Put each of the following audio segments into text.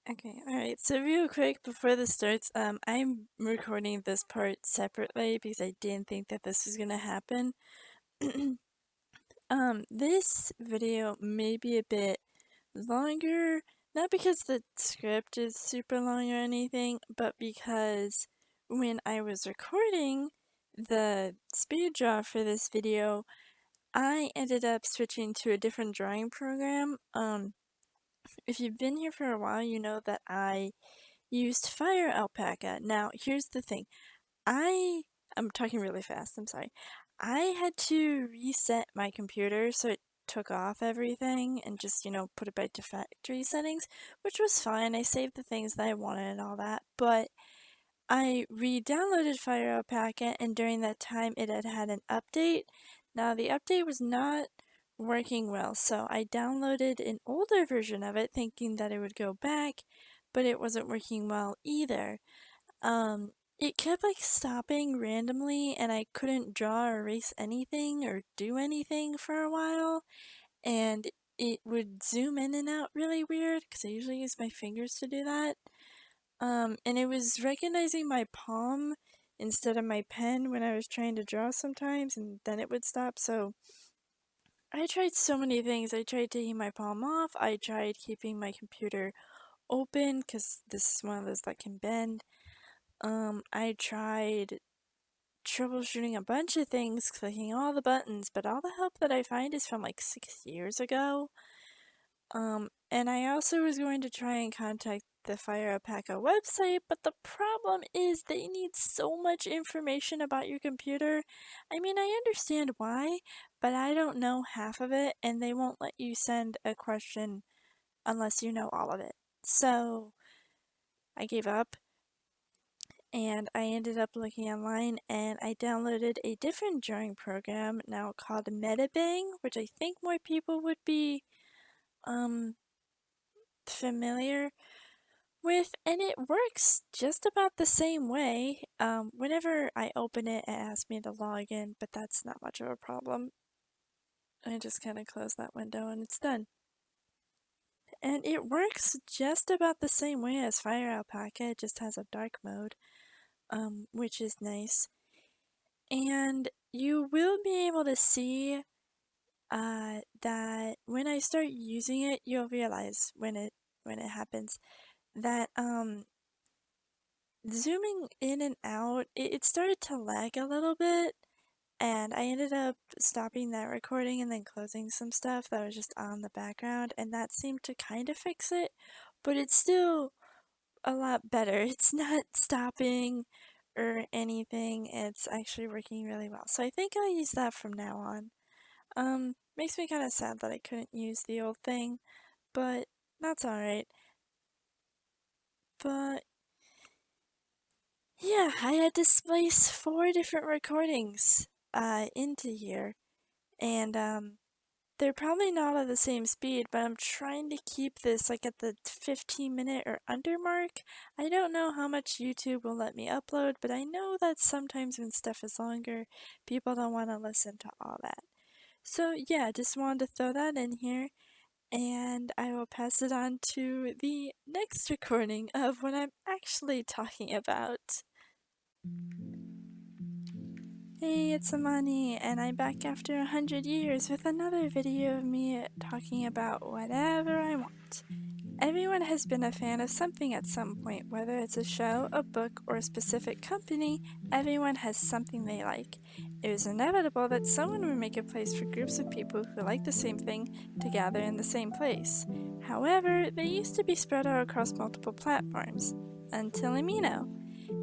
Okay, alright, so real quick before this starts, I'm recording this part separately because I didn't think that this was gonna happen. This video may be a bit longer, not because the script is super long or anything, but because when I was recording the speed draw for this video, I ended up switching to a different drawing program. If you've been here for a while, you know that I used Fire Alpaca. Now, here's the thing. I'm talking really fast, I'm sorry. I had to reset my computer so it took off everything and just, put it back to factory settings, which was fine. I saved the things that I wanted and all that, but I re-downloaded Fire Alpaca and during that time it had had an update. Now, the update was not working well, so I downloaded an older version of it thinking that it would go back, but it wasn't working well either. It kept like stopping randomly and I couldn't draw or erase anything or do anything for a while, and it would zoom in and out really weird because I usually use my fingers to do that. And it was recognizing my palm instead of my pen when I was trying to draw sometimes, and then it would stop. So I tried so many things. I tried taking my palm off. I tried keeping my computer open because this is one of those that can bend. I tried troubleshooting a bunch of things, clicking all the buttons, but all the help that I find is from like 6 years ago. And I also was going to try and contact the Fire Alpaca website, but the problem is they need so much information about your computer. I mean, I understand why, but I don't know half of it, and they won't let you send a question unless you know all of it. So I gave up, and I ended up looking online, and I downloaded a different drawing program now called Metabang, which I think more people would be, familiar with, and it works just about the same way. Whenever I open it, it asks me to log in, but that's not much of a problem. I just kind of close that window and it's done. And it works just about the same way as Fire Alpaca, it just has a dark mode, which is nice. And you will be able to see that when I start using it, you'll realize when it happens that zooming in and out, it started to lag a little bit, and I ended up stopping that recording and then closing some stuff that was just on the background, and that seemed to kind of fix it, but it's still a lot better. It's not stopping or anything, it's actually working really well. So I think I'll use that from now on. Makes me kind of sad that I couldn't use the old thing, but that's alright. But yeah, I had to splice 4 different recordings into here, and they're probably not at the same speed, but I'm trying to keep this like at the 15-minute or under mark. I don't know how much YouTube will let me upload, but I know that sometimes when stuff is longer, people don't want to listen to all that. So yeah, just wanted to throw that in here, and I will pass it on to the next recording of what I'm actually talking about. Hey, it's Amani, and I'm back after 100 years with another video of me talking about whatever I want. Everyone has been a fan of something at some point, whether it's a show, a book, or a specific company, everyone has something they like. It was inevitable that someone would make a place for groups of people who like the same thing to gather in the same place. However, they used to be spread out across multiple platforms. Until Amino.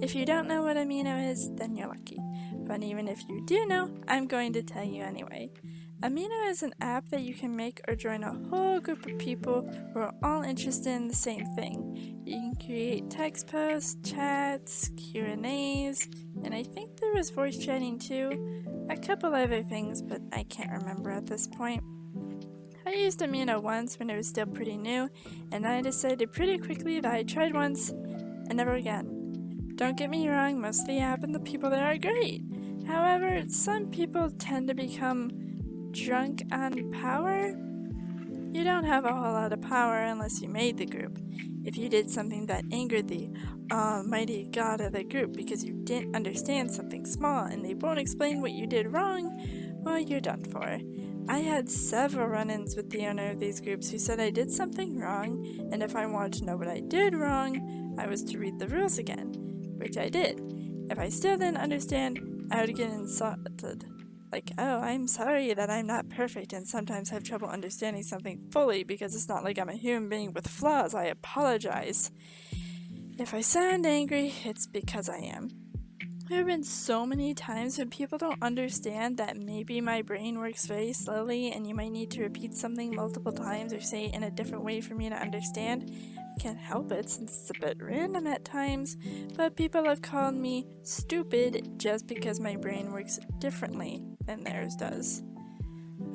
If you don't know what Amino is, then you're lucky. But even if you do know, I'm going to tell you anyway. Amino is an app that you can make or join a whole group of people who are all interested in the same thing. You can create text posts, chats, Q&As, and I think there was voice chatting too. A couple other things, but I can't remember at this point. I used Amino once when it was still pretty new, and I decided pretty quickly that I tried once and never again. Don't get me wrong, most of the app and the people there are great. However, some people tend to become drunk on power. You don't have a whole lot of power unless you made the group. If you did something that angered the almighty god of the group because you didn't understand something small and they won't explain what you did wrong, well, you're done for. I had several run-ins with the owner of these groups who said I did something wrong, and if I wanted to know what I did wrong, I was to read the rules again, which I did. If I still didn't understand, I would get insulted. Like, oh, I'm sorry that I'm not perfect and sometimes have trouble understanding something fully because it's not like I'm a human being with flaws. I apologize. If I sound angry, it's because I am. There have been so many times when people don't understand that maybe my brain works very slowly and you might need to repeat something multiple times or say it in a different way for me to understand. I can't help it since it's a bit random at times, but people have called me stupid just because my brain works differently than theirs does.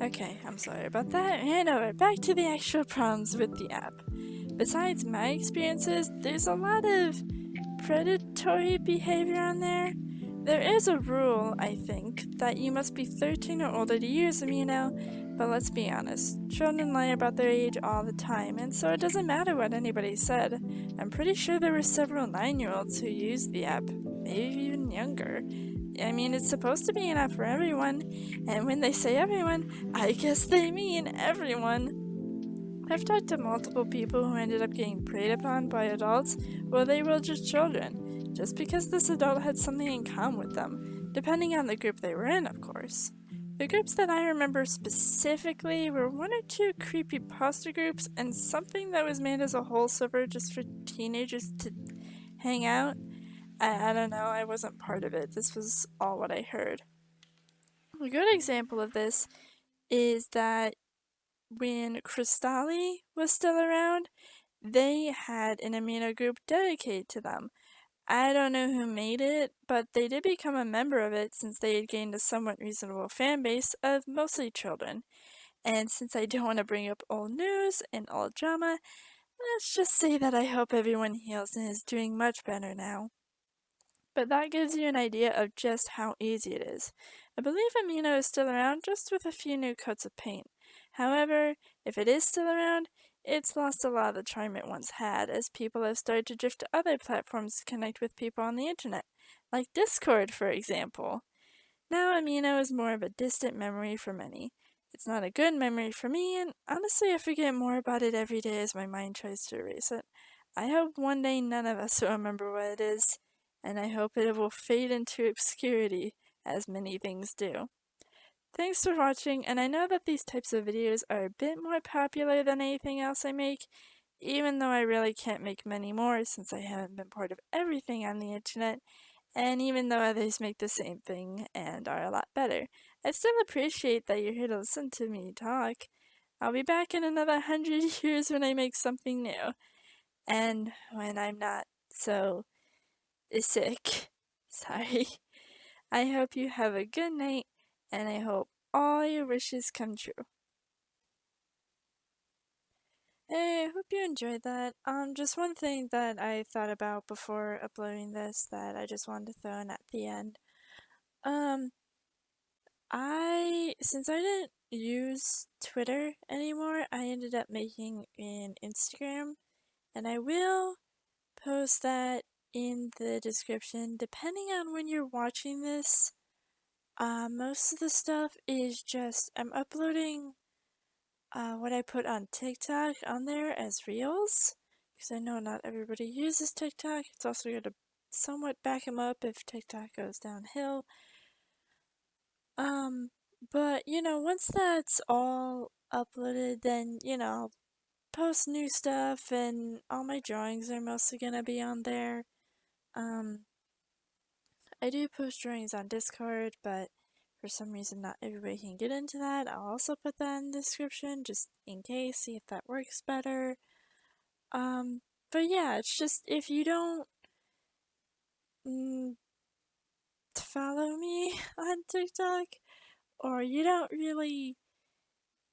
Okay, I'm sorry about that, and over back to the actual problems with the app. Besides my experiences, there's a lot of predatory behavior on there. There is a rule, I think, that you must be 13 or older to use Amino, but let's be honest, children lie about their age all the time, and so it doesn't matter what anybody said. I'm pretty sure there were several 9-year-olds who used the app, maybe even younger. I mean, it's supposed to be an app for everyone, and when they say everyone, I guess they mean everyone. I've talked to multiple people who ended up getting preyed upon by adults while they were just children, just because this adult had something in common with them, depending on the group they were in, of course. The groups that I remember specifically were 1 or 2 creepypasta groups and something that was made as a whole server just for teenagers to hang out. I don't know, I wasn't part of it. This was all what I heard. A good example of this is that when Crystalli was still around, they had an Amino group dedicated to them. I don't know who made it, but they did become a member of it since they had gained a somewhat reasonable fan base of mostly children. And since I don't want to bring up old news and old drama, let's just say that I hope everyone heals and is doing much better now. But that gives you an idea of just how easy it is. I believe Amino is still around, just with a few new coats of paint. However, if it is still around, it's lost a lot of the charm it once had, as people have started to drift to other platforms to connect with people on the internet, like Discord, for example. Now Amino is more of a distant memory for many. It's not a good memory for me, and honestly I forget more about it every day as my mind tries to erase it. I hope one day none of us will remember what it is, and I hope it will fade into obscurity, as many things do. Thanks for watching, and I know that these types of videos are a bit more popular than anything else I make, even though I really can't make many more since I haven't been part of everything on the internet, and even though others make the same thing and are a lot better. I still appreciate that you're here to listen to me talk. I'll be back in another 100 years when I make something new, and when I'm not so sick. Sorry. I hope you have a good night, and I hope all your wishes come true. Hey, I hope you enjoyed that. Just one thing that I thought about before uploading this that I just wanted to throw in at the end. Since I didn't use Twitter anymore, I ended up making an Instagram, and I will post that in the description. Depending on when you're watching this, most of the stuff is just, I'm uploading what I put on TikTok on there as Reels, because I know not everybody uses TikTok. It's also going to somewhat back them up if TikTok goes downhill. But, once that's all uploaded, then, I'll post new stuff, and all my drawings are mostly gonna be on there. I do post drawings on Discord, but for some reason not everybody can get into that. I'll also put that in the description, just in case, see if that works better. But yeah, it's just, if you don't follow me on TikTok, or you don't really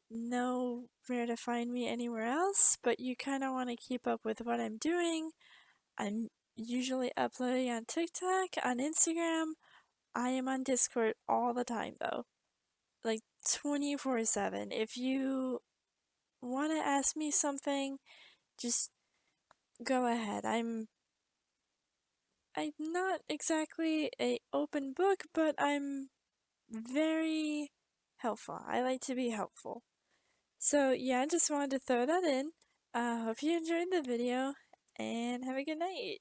know where to find me anywhere else, but you kind of want to keep up with what I'm doing, I'm usually uploading on TikTok, on Instagram. I am on Discord all the time though, like 24/7. If you want to ask me something, just go ahead. I'm not exactly a open book, but I'm very helpful. I like to be helpful. So yeah, I just wanted to throw that in. Hope you enjoyed the video and have a good night.